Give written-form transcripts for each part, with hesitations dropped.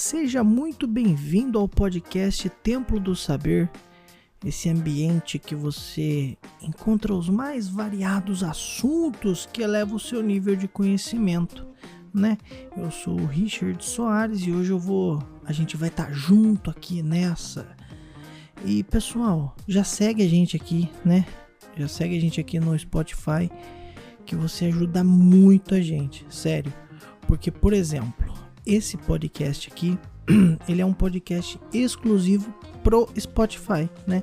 Seja muito bem-vindo ao podcast Templo do Saber, esse ambiente que você encontra os mais variados assuntos que elevam o seu nível de conhecimento, né? Eu sou o Richard Soares e hoje a gente vai estar junto aqui nessa. E pessoal, já segue a gente aqui, né? Já segue a gente aqui no Spotify, que você ajuda muito a gente, sério. Porque, por exemplo, esse podcast aqui, ele é um podcast exclusivo pro Spotify, né?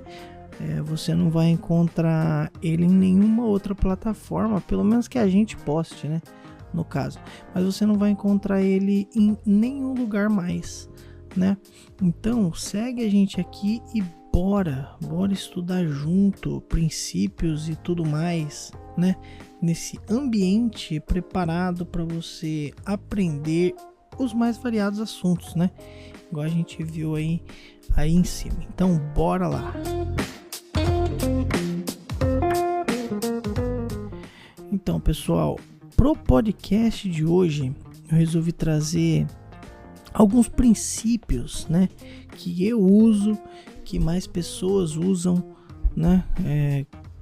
Você não vai encontrar ele em nenhuma outra plataforma, pelo menos que a gente poste, né? No caso. Mas você não vai encontrar ele em nenhum lugar mais, né? Então, segue a gente aqui e bora estudar junto princípios e tudo mais, né? Nesse ambiente preparado para você aprender os mais variados assuntos, né? Igual a gente viu aí em cima. Então, bora lá! Então, pessoal, pro podcast de hoje, eu resolvi trazer alguns princípios, né? Que eu uso, que mais pessoas usam, né?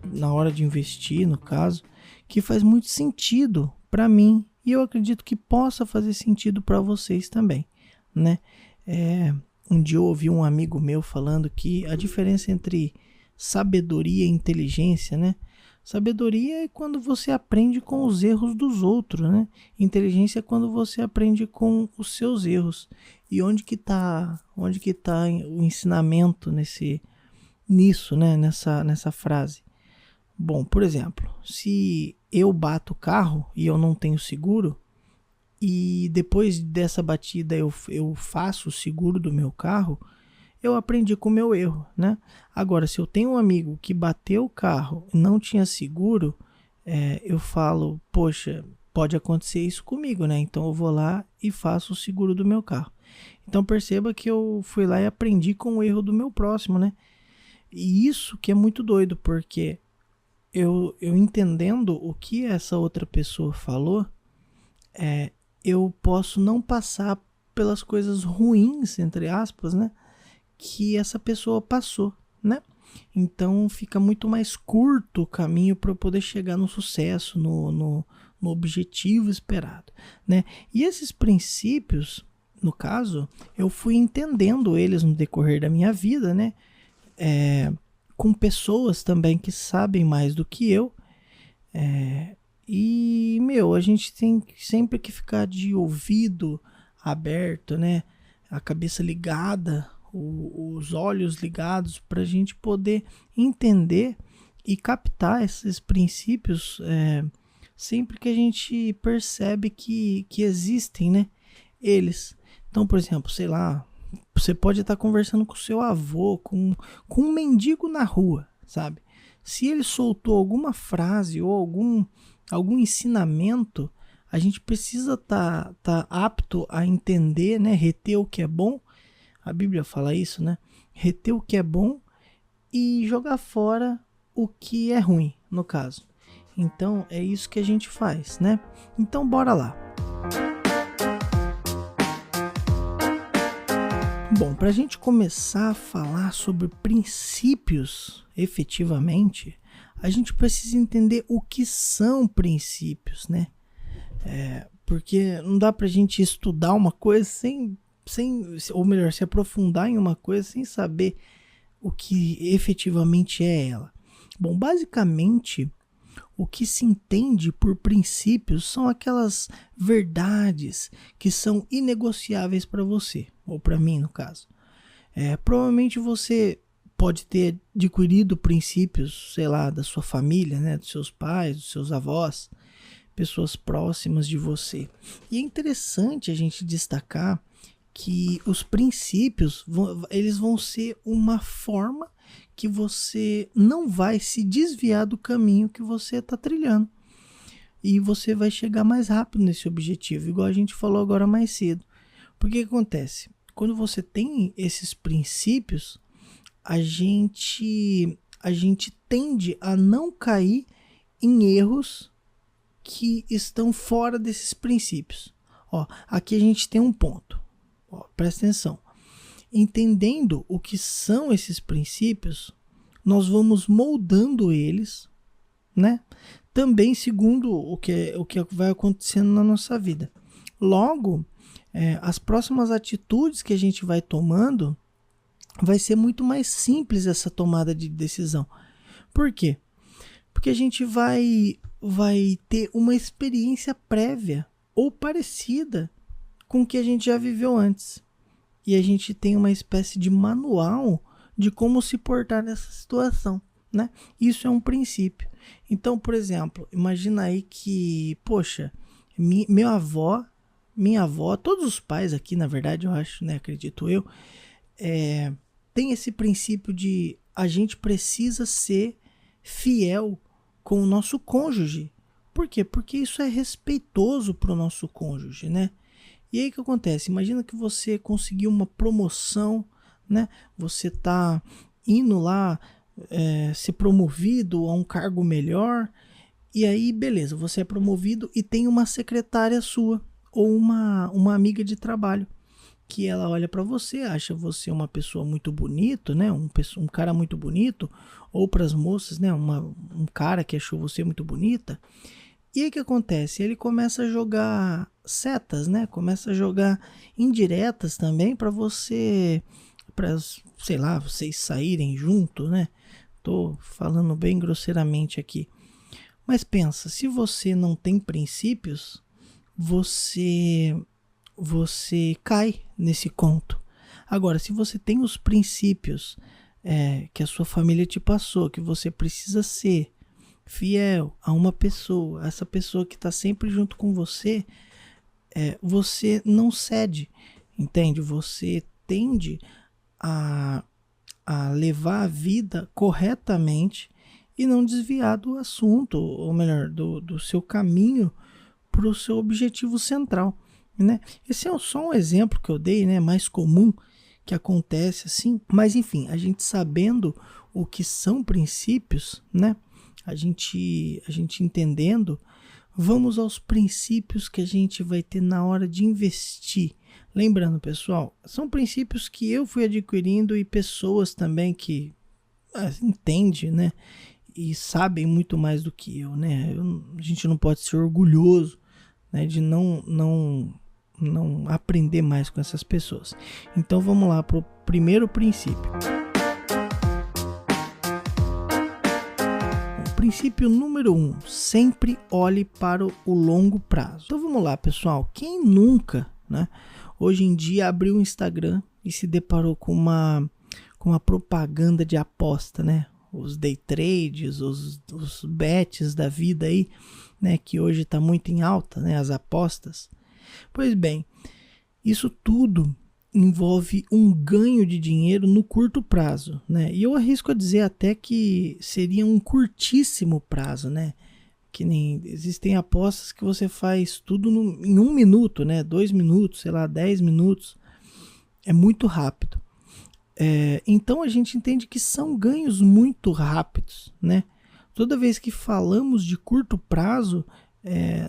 Na hora de investir, no caso, que faz muito sentido para mim e eu acredito que possa fazer sentido para vocês também, né? Um dia eu ouvi um amigo meu falando que a diferença entre sabedoria e inteligência, né? Sabedoria é quando você aprende com os erros dos outros, né? Inteligência é quando você aprende com os seus erros. E onde que tá o ensinamento nisso, né? Nessa frase? Bom, por exemplo, se eu bato o carro e eu não tenho seguro, e depois dessa batida eu faço o seguro do meu carro, eu aprendi com o meu erro, né? Agora, se eu tenho um amigo que bateu o carro e não tinha seguro, eu falo, poxa, pode acontecer isso comigo, né? Então eu vou lá e faço o seguro do meu carro. Então perceba que eu fui lá e aprendi com o erro do meu próximo, né? E isso que é muito doido, porque eu entendendo o que essa outra pessoa falou, eu posso não passar pelas coisas ruins, entre aspas, né? Que essa pessoa passou, né? Então fica muito mais curto o caminho para eu poder chegar no sucesso, no objetivo esperado, né? E esses princípios, no caso, eu fui entendendo eles no decorrer da minha vida, né? Com pessoas também que sabem mais do que eu. E, a gente tem sempre que ficar de ouvido aberto, né? A cabeça ligada, os olhos ligados, para a gente poder entender e captar esses princípios sempre que a gente percebe que existem, né? Eles. Então, por exemplo, sei lá, você pode estar conversando com seu avô, com um mendigo na rua, sabe? Se ele soltou alguma frase ou algum ensinamento, a gente precisa estar apto a entender, né? Reter o que é bom. A Bíblia fala isso, né? Reter o que é bom e jogar fora o que é ruim, no caso. Então, é isso que a gente faz, né? Então, bora lá. Bom, para a gente começar a falar sobre princípios, efetivamente, a gente precisa entender o que são princípios, né? Porque não dá para a gente estudar uma coisa ou melhor, se aprofundar em uma coisa sem saber o que efetivamente é ela. Bom, basicamente, o que se entende por princípios são aquelas verdades que são inegociáveis para você, ou para mim, no caso. Provavelmente você pode ter adquirido princípios, sei lá, da sua família, né, dos seus pais, dos seus avós, pessoas próximas de você. E é interessante a gente destacar que os princípios eles vão ser uma forma que você não vai se desviar do caminho que você está trilhando. E você vai chegar mais rápido nesse objetivo, igual a gente falou agora mais cedo. Porque que acontece? Quando você tem esses princípios, a gente tende a não cair em erros que estão fora desses princípios. Ó, aqui a gente tem um ponto. Ó, presta atenção. Entendendo o que são esses princípios, nós vamos moldando eles, né? Também segundo o que vai acontecendo na nossa vida. Logo, as próximas atitudes que a gente vai tomando, vai ser muito mais simples essa tomada de decisão. Por quê? Porque a gente vai ter uma experiência prévia ou parecida com o que a gente já viveu antes. E a gente tem uma espécie de manual de como se portar nessa situação, né? Isso é um princípio. Então, por exemplo, imagina aí que, poxa, minha avó, todos os pais aqui, na verdade, eu acho, né, acredito eu, tem esse princípio de a gente precisa ser fiel com o nosso cônjuge. Por quê? Porque isso é respeitoso para o nosso cônjuge, né? E aí o que acontece? Imagina que você conseguiu uma promoção, né? Você tá indo lá ser promovido a um cargo melhor, e aí beleza, você é promovido e tem uma secretária sua ou uma amiga de trabalho que ela olha para você, acha você uma pessoa muito bonito, né? Um cara muito bonito, ou para as moças, né? Um cara que achou você muito bonita. E aí o que acontece? Ele começa a jogar setas, né? Começa a jogar indiretas também para você, para, sei lá, vocês saírem junto, né? Tô falando bem grosseiramente aqui. Mas pensa, se você não tem princípios, você cai nesse conto. Agora, se você tem os princípios que a sua família te passou, que você precisa ser fiel a uma pessoa, essa pessoa que está sempre junto com você, você não cede, entende? Você tende a levar a vida corretamente e não desviar do assunto, ou melhor, do seu caminho para o seu objetivo central, né? Esse é só um exemplo que eu dei, né? Mais comum que acontece assim, mas enfim, a gente sabendo o que são princípios, né? A gente entendendo, vamos aos princípios que a gente vai ter na hora de investir. Lembrando, pessoal, são princípios que eu fui adquirindo e pessoas também que entendem, né? E sabem muito mais do que eu, né? A gente não pode ser orgulhoso, né, de não aprender mais com essas pessoas. Então vamos lá para o primeiro princípio. Princípio número 1, sempre olhe para o longo prazo. Então vamos lá, pessoal. Quem nunca, né, hoje em dia abriu o Instagram e se deparou com uma propaganda de aposta, né? Os day trades, os bets da vida aí, né, que hoje está muito em alta, né, as apostas. Pois bem, isso tudo envolve um ganho de dinheiro no curto prazo, né? E eu arrisco a dizer até que seria um curtíssimo prazo, né? Que nem existem apostas que você faz tudo em 1 minuto, né? 2 minutos, sei lá, 10 minutos. É muito rápido. Então a gente entende que são ganhos muito rápidos, né? Toda vez que falamos de curto prazo,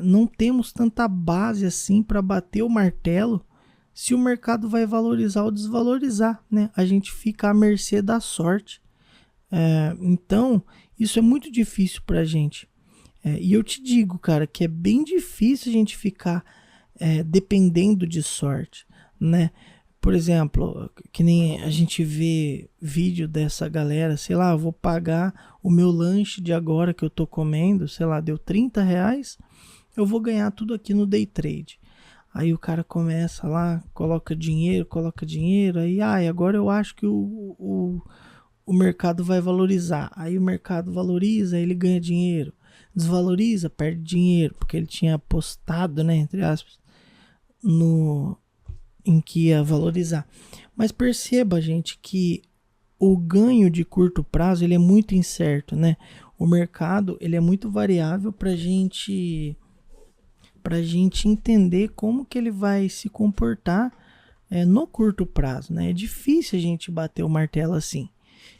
não temos tanta base assim para bater o martelo se o mercado vai valorizar ou desvalorizar, né? A gente fica à mercê da sorte. Então, isso é muito difícil para a gente. E eu te digo, cara, que é bem difícil a gente ficar dependendo de sorte, né? Por exemplo, que nem a gente vê vídeo dessa galera, sei lá, eu vou pagar o meu lanche de agora que eu tô comendo, sei lá, deu R$30, eu vou ganhar tudo aqui no day trade. Aí o cara começa lá, coloca dinheiro, aí agora eu acho que o mercado vai valorizar. Aí o mercado valoriza, aí ele ganha dinheiro. Desvaloriza, perde dinheiro, porque ele tinha apostado, né, entre aspas, em que ia valorizar. Mas perceba, gente, que o ganho de curto prazo ele é muito incerto, né? O mercado ele é muito variável para a gente entender como que ele vai se comportar no curto prazo, né? É difícil a gente bater o martelo assim.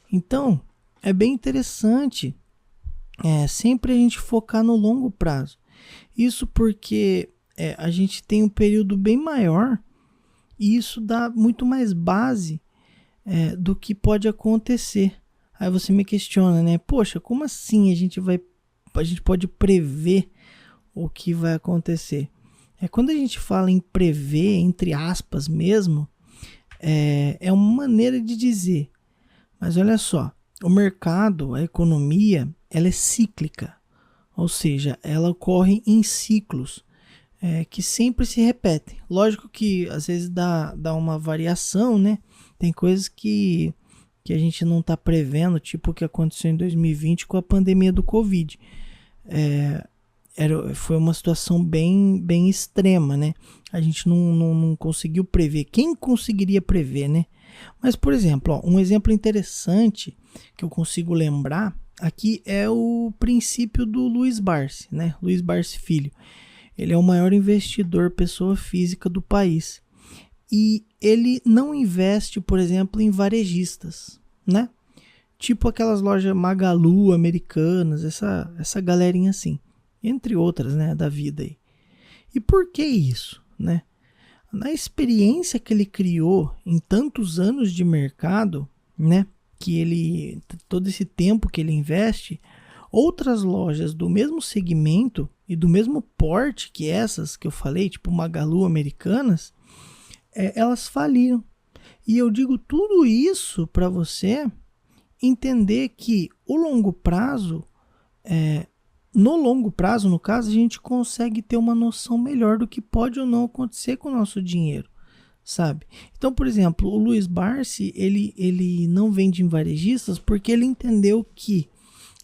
Então, é bem interessante sempre a gente focar no longo prazo. Isso porque a gente tem um período bem maior E isso dá muito mais base do que pode acontecer. Aí você me questiona, né? Poxa, como assim a gente pode prever o que vai acontecer? Quando a gente fala em prever, entre aspas mesmo, é uma maneira de dizer. Mas olha só, o mercado, a economia, ela é cíclica. Ou seja, ela ocorre em ciclos que sempre se repetem. Lógico que às vezes dá uma variação, né? Tem coisas que a gente não está prevendo, tipo o que aconteceu em 2020 com a pandemia do Covid. Foi uma situação bem extrema, né? A gente não conseguiu prever. Quem conseguiria prever, né? Mas, por exemplo, um exemplo interessante que eu consigo lembrar aqui é o princípio do Luiz Barsi, né? Luiz Barsi Filho. Ele é o maior investidor, pessoa física do país. E ele não investe, por exemplo, em varejistas, né? Tipo aquelas lojas Magalu americanas, essa galerinha assim. Entre outras, né, da vida aí. E por que isso, né? Na experiência que ele criou em tantos anos de mercado, né, todo esse tempo que ele investe, outras lojas do mesmo segmento e do mesmo porte que essas que eu falei, tipo Magalu americanas, elas faliram. E eu digo tudo isso para você entender que no longo prazo, no caso, a gente consegue ter uma noção melhor do que pode ou não acontecer com o nosso dinheiro, sabe? Então, por exemplo, o Luiz Barsi, ele não vende em varejistas porque ele entendeu que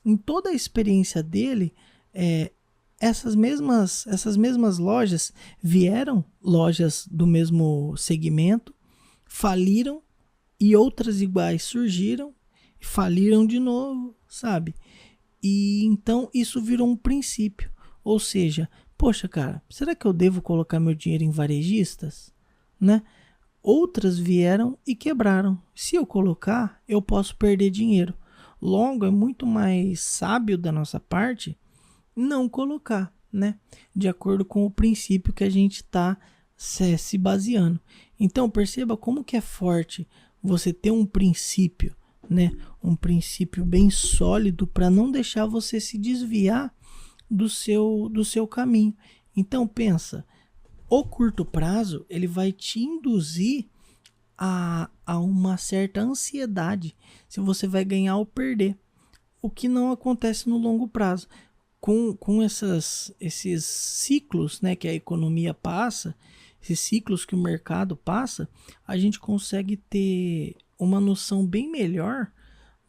em toda a experiência dele, essas mesmas lojas vieram, lojas do mesmo segmento, faliram e outras iguais surgiram e faliram de novo, sabe? E então isso virou um princípio. Ou seja, poxa, cara, será que eu devo colocar meu dinheiro em varejistas? Né? Outras vieram e quebraram. Se eu colocar, eu posso perder dinheiro. Logo, é muito mais sábio da nossa parte não colocar, né? De acordo com o princípio que a gente está se baseando. Então, perceba como que é forte você ter um princípio, né? Um princípio bem sólido para não deixar você se desviar do seu caminho. Então pensa, o curto prazo ele vai te induzir a uma certa ansiedade se você vai ganhar ou perder, o que não acontece no longo prazo. Com esses ciclos, né, que a economia passa, esses ciclos que o mercado passa, a gente consegue ter uma noção bem melhor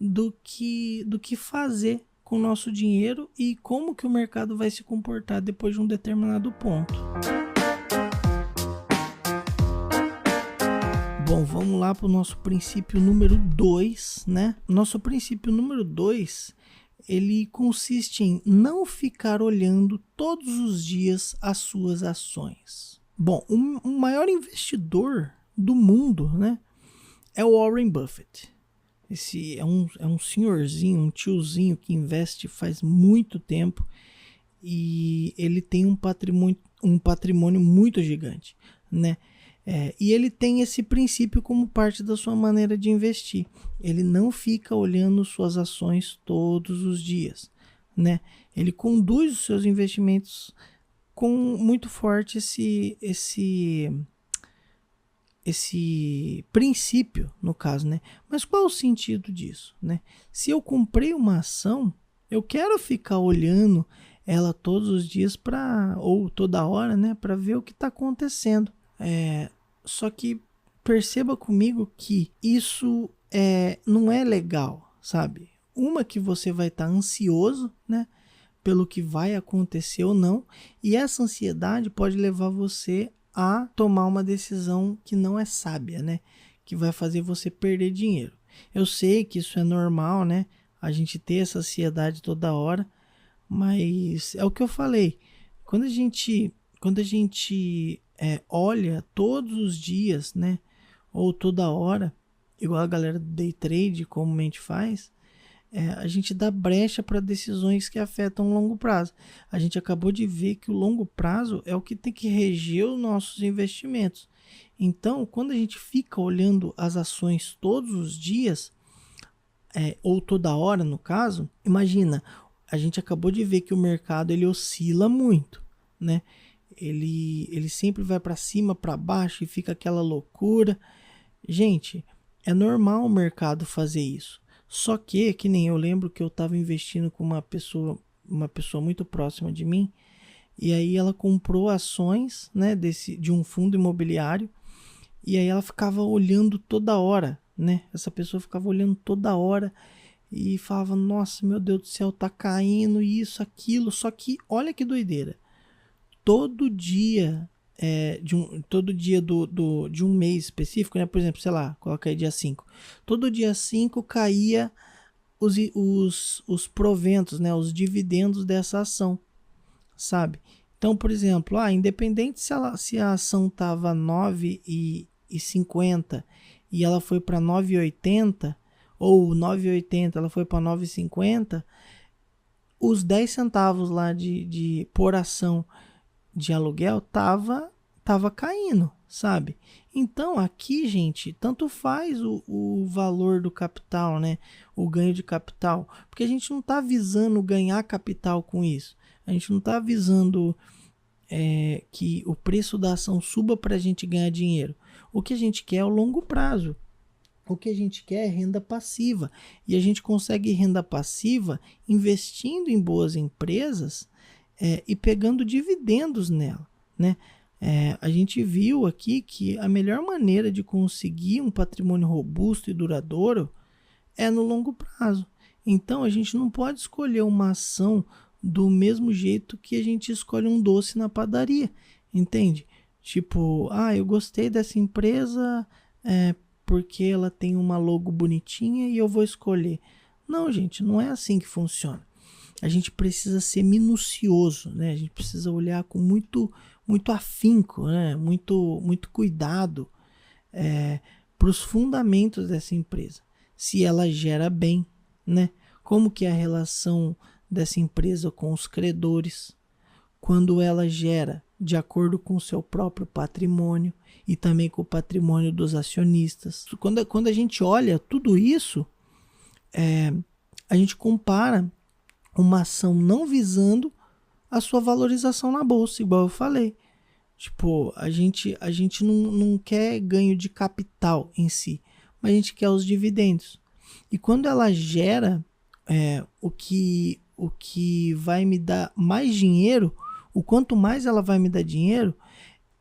do que fazer com o nosso dinheiro e como que o mercado vai se comportar depois de um determinado ponto. Bom, vamos lá para o nosso princípio número 2, né? Nosso princípio número 2, ele consiste em não ficar olhando todos os dias as suas ações. Bom, o maior investidor do mundo, né, é o Warren Buffett. Esse é um senhorzinho, um tiozinho que investe faz muito tempo e ele tem um patrimônio muito gigante, né? E ele tem esse princípio como parte da sua maneira de investir. Ele não fica olhando suas ações todos os dias, né? Ele conduz os seus investimentos com muito forte esse princípio, no caso, né? Mas qual é o sentido disso, né? Se eu comprei uma ação, eu quero ficar olhando ela todos os dias ou toda hora, né? Para ver o que está acontecendo. Só que perceba comigo que isso não é legal, sabe? Uma que você vai estar ansioso, né? Pelo que vai acontecer ou não. E essa ansiedade pode levar você a tomar uma decisão que não é sábia, né? Que vai fazer você perder dinheiro. Eu sei que isso é normal, né? A gente ter essa ansiedade toda hora. Mas é o que eu falei. Quando a gente olha todos os dias, né? Ou toda hora, igual a galera do day trade comumente faz, a gente dá brecha para decisões que afetam o longo prazo. A gente acabou de ver que o longo prazo é o que tem que reger os nossos investimentos. Então, quando a gente fica olhando as ações todos os dias, ou toda hora no caso, imagina, a gente acabou de ver que o mercado ele oscila muito, né? Ele sempre vai para cima, para baixo e fica aquela loucura. Gente, é normal o mercado fazer isso. Só que nem eu lembro que eu estava investindo com uma pessoa muito próxima de mim, e aí ela comprou ações, né, de um fundo imobiliário, e aí ela ficava olhando toda hora, né? Essa pessoa ficava olhando toda hora e falava: "Nossa, meu Deus do céu, tá caindo isso, aquilo". Só que olha que doideira. Todo dia todo dia de um mês específico, né? Por exemplo, sei lá, coloca aí dia 5. Todo dia 5 caía os proventos, né? Os dividendos dessa ação, sabe? Então, por exemplo, independente se a ação tava 9,50 e ela foi para 9,80, ou 9,80 ela foi para 9,50, os 10 centavos lá de por ação de aluguel tava caindo, sabe? Então aqui, gente, tanto faz o valor do capital, né? O ganho de capital, porque a gente não está visando ganhar capital com isso. A gente não está visando que o preço da ação suba para a gente ganhar dinheiro. O que a gente quer é o longo prazo. O que a gente quer é renda passiva. E a gente consegue renda passiva investindo em boas empresas e pegando dividendos nela, né? A gente viu aqui que a melhor maneira de conseguir um patrimônio robusto e duradouro é no longo prazo. Então a gente não pode escolher uma ação do mesmo jeito que a gente escolhe um doce na padaria, entende? Tipo, eu gostei dessa empresa porque ela tem uma logo bonitinha e eu vou escolher. Não, gente, não é assim que funciona. A gente precisa ser minucioso, né? A gente precisa olhar com muito afinco, né? Muito cuidado para os fundamentos dessa empresa. Se ela gera bem, né? Como que é a relação dessa empresa com os credores, quando ela gera de acordo com o seu próprio patrimônio e também com o patrimônio dos acionistas. Quando a gente olha tudo isso, a gente compara uma ação não visando a sua valorização na bolsa, igual eu falei. Tipo, a gente não quer ganho de capital em si, mas a gente quer os dividendos. E quando ela gera o que vai me dar mais dinheiro, o quanto mais ela vai me dar dinheiro,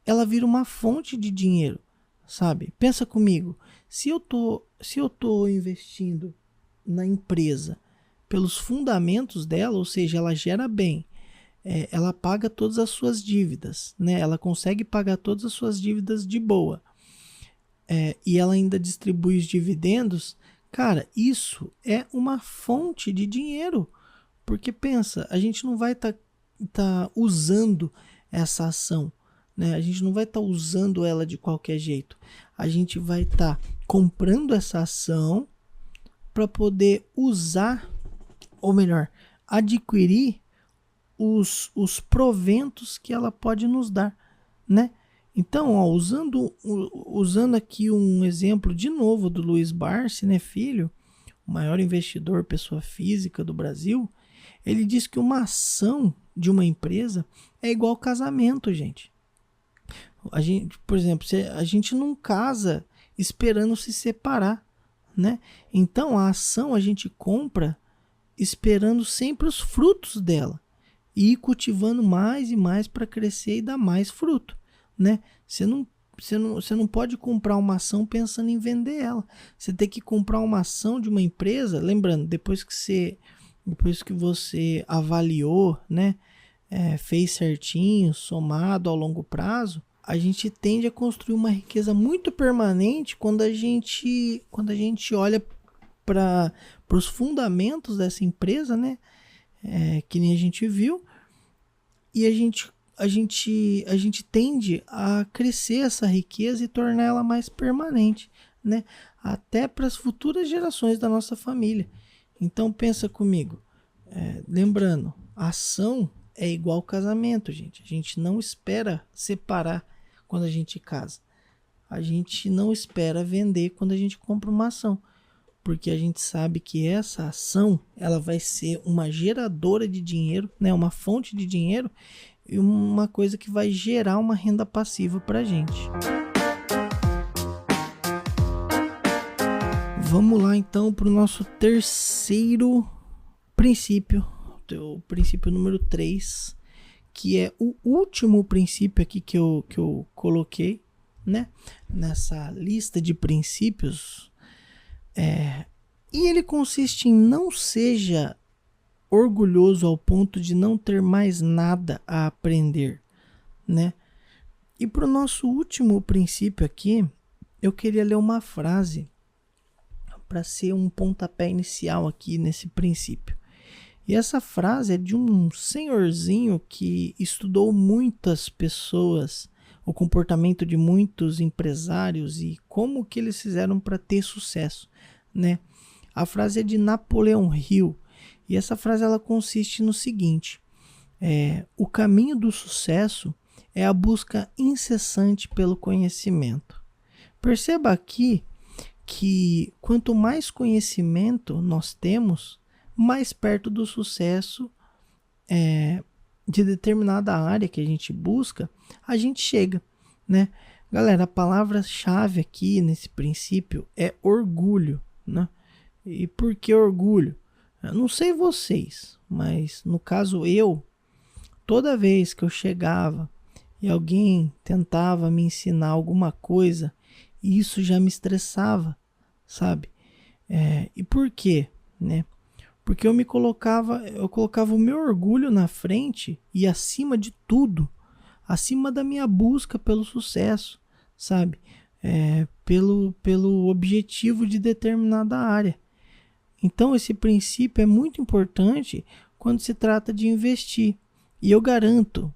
ela vira uma fonte de dinheiro, sabe? Pensa comigo, se eu tô investindo na empresa pelos fundamentos dela, ou seja, ela gera bem, ela paga todas as suas dívidas, né? Ela consegue pagar todas as suas dívidas de boa, e ela ainda distribui os dividendos. Cara, isso é uma fonte de dinheiro, porque pensa, a gente não vai estar usando essa ação, né? A gente não vai estar usando ela de qualquer jeito. A gente vai estar comprando essa ação para poder usar, ou melhor, adquirir os proventos que ela pode nos dar, né? Então, usando aqui um exemplo de novo do Luiz Barsi, né, filho, o maior investidor pessoa física do Brasil, ele diz que uma ação de uma empresa é igual casamento, gente. A gente, por exemplo, a gente não casa esperando se separar, né? Então a ação a gente compra esperando sempre os frutos dela e ir cultivando mais e mais para crescer e dar mais fruto, né? Você não pode comprar uma ação pensando em vender ela. Você tem que comprar uma ação de uma empresa, lembrando, depois que você avaliou, né, fez certinho, somado ao longo prazo, a gente tende a construir uma riqueza muito permanente quando a gente olha para os fundamentos dessa empresa, né, que nem a gente viu, e a gente tende a crescer essa riqueza e tornar ela mais permanente, né, até para as futuras gerações da nossa família. Então pensa comigo, lembrando, a ação igual casamento, gente. A gente não espera separar quando a gente casa. a gente não espera vender quando a gente compra uma ação, porque a gente sabe que essa ação ela vai ser uma geradora de dinheiro, né, uma fonte de dinheiro e uma coisa que vai gerar uma renda passiva para a gente. Vamos lá então para o nosso terceiro princípio, o princípio número 3, que é o último princípio aqui que eu coloquei, né, nessa lista de princípios. E ele consiste em não seja orgulhoso ao ponto de não ter mais nada a aprender, né? E para o nosso último princípio aqui, eu queria ler uma frase para ser um pontapé inicial aqui nesse princípio. E essa frase é de um senhorzinho que estudou muitas pessoas, o comportamento de muitos empresários e como que eles fizeram para ter sucesso, né? A frase é de Napoleão Hill e essa frase ela consiste no seguinte: o caminho do sucesso é a busca incessante pelo conhecimento. Perceba aqui que quanto mais conhecimento nós temos, mais perto do sucesso de determinada área que a gente busca, a gente chega, né? Galera, a palavra-chave aqui nesse princípio é orgulho, né? E por que orgulho? Eu não sei vocês, mas no caso toda vez que eu chegava e alguém tentava me ensinar alguma coisa, isso já me estressava, sabe? E por quê, né? Porque eu colocava o meu orgulho na frente e acima de tudo, acima da minha busca pelo sucesso, sabe? Pelo objetivo de determinada área. Então esse princípio é muito importante quando se trata de investir. E eu garanto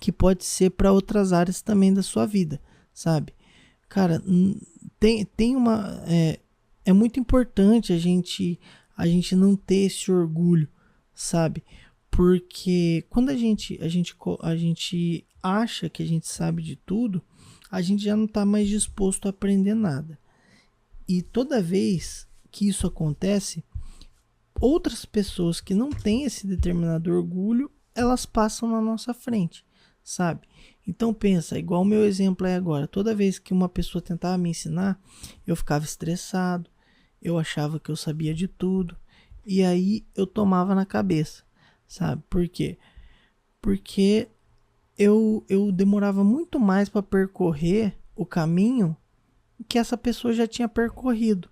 que pode ser para outras áreas também da sua vida, sabe? Cara, é muito importante a gente não ter esse orgulho, sabe? Porque quando a gente acha que a gente sabe de tudo, a gente já não está mais disposto a aprender nada. E toda vez que isso acontece, outras pessoas que não têm esse determinado orgulho, elas passam na nossa frente, sabe? Então pensa, igual o meu exemplo é agora, toda vez que uma pessoa tentava me ensinar, eu ficava estressado, eu achava que eu sabia de tudo, e aí eu tomava na cabeça, sabe? Por quê? Porque eu demorava muito mais para percorrer o caminho que essa pessoa já tinha percorrido,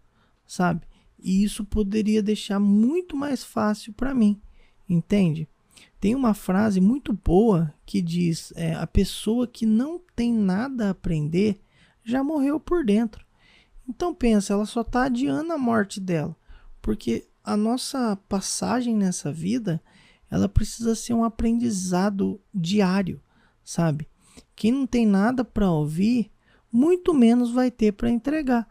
sabe? E isso poderia deixar muito mais fácil para mim, entende? Tem uma frase muito boa que diz, a pessoa que não tem nada a aprender já morreu por dentro. Então pensa, ela só está adiando a morte dela, porque a nossa passagem nessa vida, ela precisa ser um aprendizado diário, sabe? Quem não tem nada para ouvir, muito menos vai ter para entregar.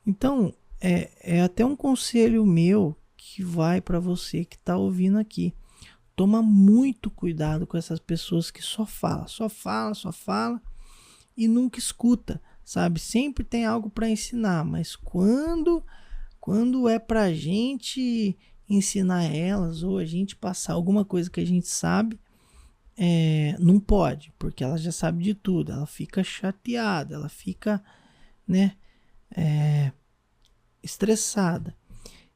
Então, é até um conselho meu que vai para você que está ouvindo aqui. Toma muito cuidado com essas pessoas que só fala e nunca escuta, sabe? Sempre tem algo para ensinar, mas quando é pra gente ensinar elas ou a gente passar alguma coisa que a gente sabe, não pode, porque ela já sabe de tudo, ela fica chateada, ela fica, né, estressada.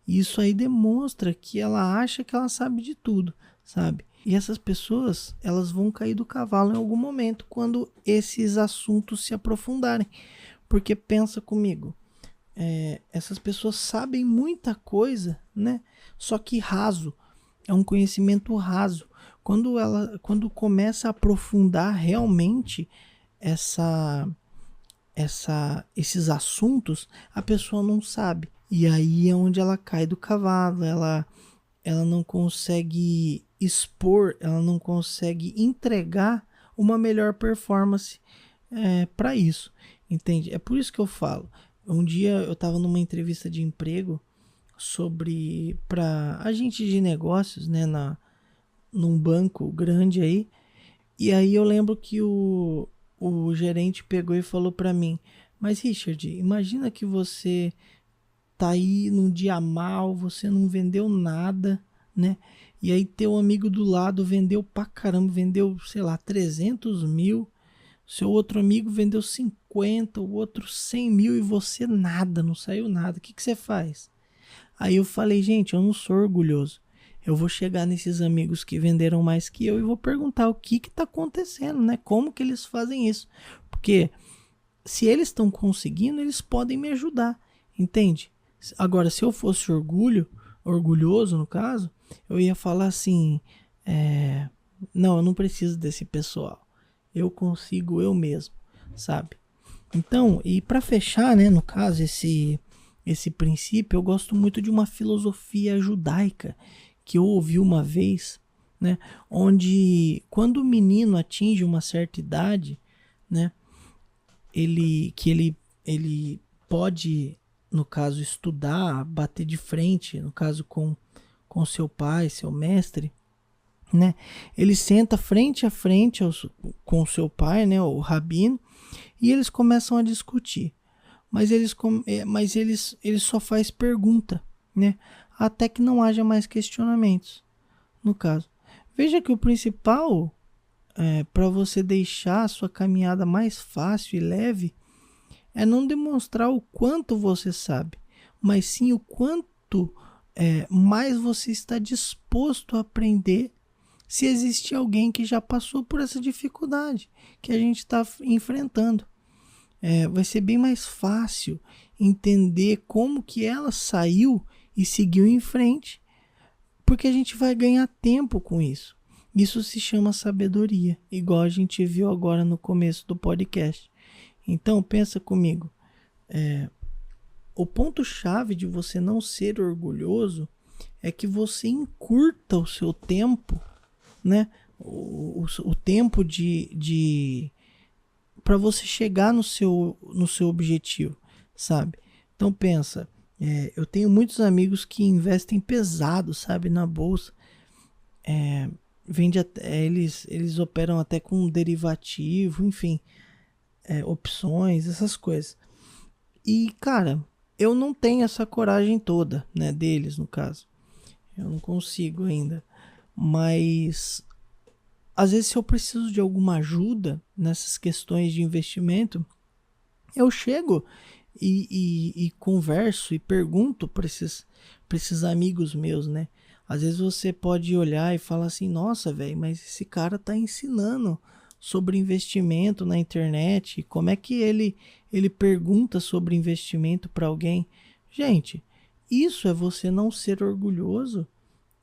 Isso aí demonstra que ela acha que ela sabe de tudo, sabe? E essas pessoas, elas vão cair do cavalo em algum momento quando esses assuntos se aprofundarem. Porque pensa comigo, essas pessoas sabem muita coisa, né? Só que raso, é um conhecimento raso. Quando começa a aprofundar realmente esses assuntos, a pessoa não sabe. E aí é onde ela cai do cavalo, ela não consegue expor, ela não consegue entregar uma melhor performance para isso, entende? É por isso que eu falo. Um dia eu estava numa entrevista de emprego para agente de negócios, né, num banco grande aí, e aí eu lembro que o gerente pegou e falou para mim: Mas Richard, imagina que você tá aí num dia mal, você não vendeu nada, né? E aí teu amigo do lado vendeu pra caramba, vendeu, sei lá, 300 mil. Seu outro amigo vendeu 50, o outro 100 mil e você nada, não saiu nada. O que você faz? Aí eu falei, gente, eu não sou orgulhoso. Eu vou chegar nesses amigos que venderam mais que eu e vou perguntar o que tá acontecendo, né? Como que eles fazem isso? Porque se eles estão conseguindo, eles podem me ajudar, entende? Agora, se eu fosse orgulhoso no caso, eu ia falar assim, não, eu não preciso desse pessoal. Eu consigo eu mesmo, sabe? Então, e para fechar, né, no caso, esse princípio, eu gosto muito de uma filosofia judaica que eu ouvi uma vez, né, onde quando o menino atinge uma certa idade, né, ele pode, no caso, estudar, bater de frente, no caso com seu pai, seu mestre, né? Ele senta frente a frente com seu pai, né, o rabino, e eles começam a discutir. Mas eles só faz pergunta, né? Até que não haja mais questionamentos, no caso. Veja que o principal para você deixar a sua caminhada mais fácil e leve é não demonstrar o quanto você sabe, mas sim o quanto mais você está disposto a aprender se existe alguém que já passou por essa dificuldade que a gente está enfrentando. Vai ser bem mais fácil entender como que ela saiu e seguiu em frente, porque a gente vai ganhar tempo com isso. Isso se chama sabedoria, igual a gente viu agora no começo do podcast. Então pensa comigo, o ponto-chave de você não ser orgulhoso é que você encurta o seu tempo, né? O tempo para você chegar no seu objetivo, sabe? Então pensa, eu tenho muitos amigos que investem pesado, sabe, na bolsa. Eles operam até com derivativo, enfim, opções, essas coisas. E cara, eu não tenho essa coragem toda, né, deles no caso. Eu não consigo ainda. Mas às vezes, se eu preciso de alguma ajuda nessas questões de investimento, eu chego e converso e pergunto para esses amigos meus, né? Às vezes você pode olhar e falar assim, nossa, velho, mas esse cara tá ensinando sobre investimento na internet. Como é que ele pergunta sobre investimento para alguém? Gente, isso é você não ser orgulhoso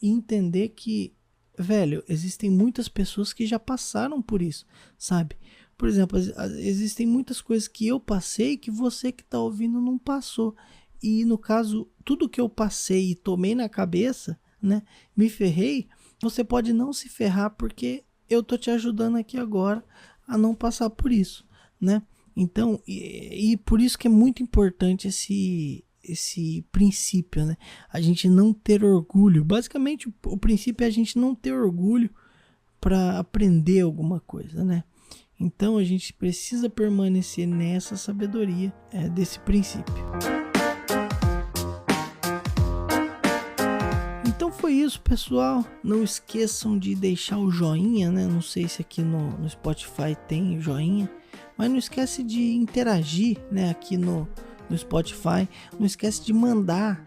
e entender que, velho, existem muitas pessoas que já passaram por isso, sabe? Por exemplo, existem muitas coisas que eu passei que você que tá ouvindo não passou. E no caso, tudo que eu passei e tomei na cabeça, né, me ferrei, você pode não se ferrar porque eu tô te ajudando aqui agora a não passar por isso, né? Então, e por isso que é muito importante esse princípio, né? A gente não ter orgulho. Basicamente, o princípio é a gente não ter orgulho para aprender alguma coisa, né? Então, a gente precisa permanecer nessa sabedoria desse princípio. Então foi isso, pessoal. Não esqueçam de deixar o joinha, né? Não sei se aqui no Spotify tem joinha, mas não esquece de interagir, né? Aqui no Spotify. Não esquece de mandar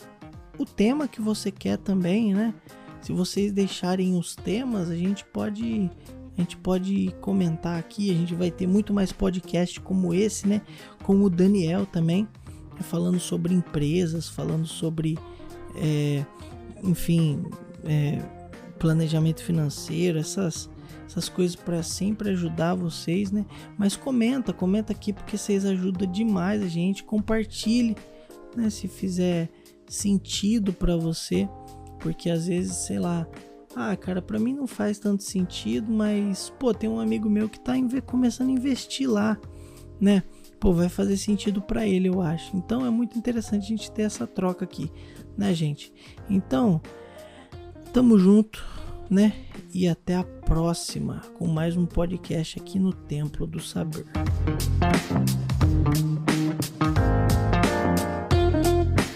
o tema que você quer também, né? Se vocês deixarem os temas, a gente pode comentar aqui. A gente vai ter muito mais podcast como esse, né? Com o Daniel também, falando sobre empresas, falando sobre planejamento financeiro, essas coisas para sempre ajudar vocês, né? Mas comenta aqui porque vocês ajudam demais a gente. Compartilhe, né? Se fizer sentido para você, porque às vezes, sei lá, cara, para mim não faz tanto sentido, mas pô, tem um amigo meu que tá começando a investir lá, né? Pô, vai fazer sentido para ele, eu acho. Então é muito interessante a gente ter essa troca aqui, né, gente? Então, tamo junto, né? E até a próxima com mais um podcast aqui no Templo do Saber.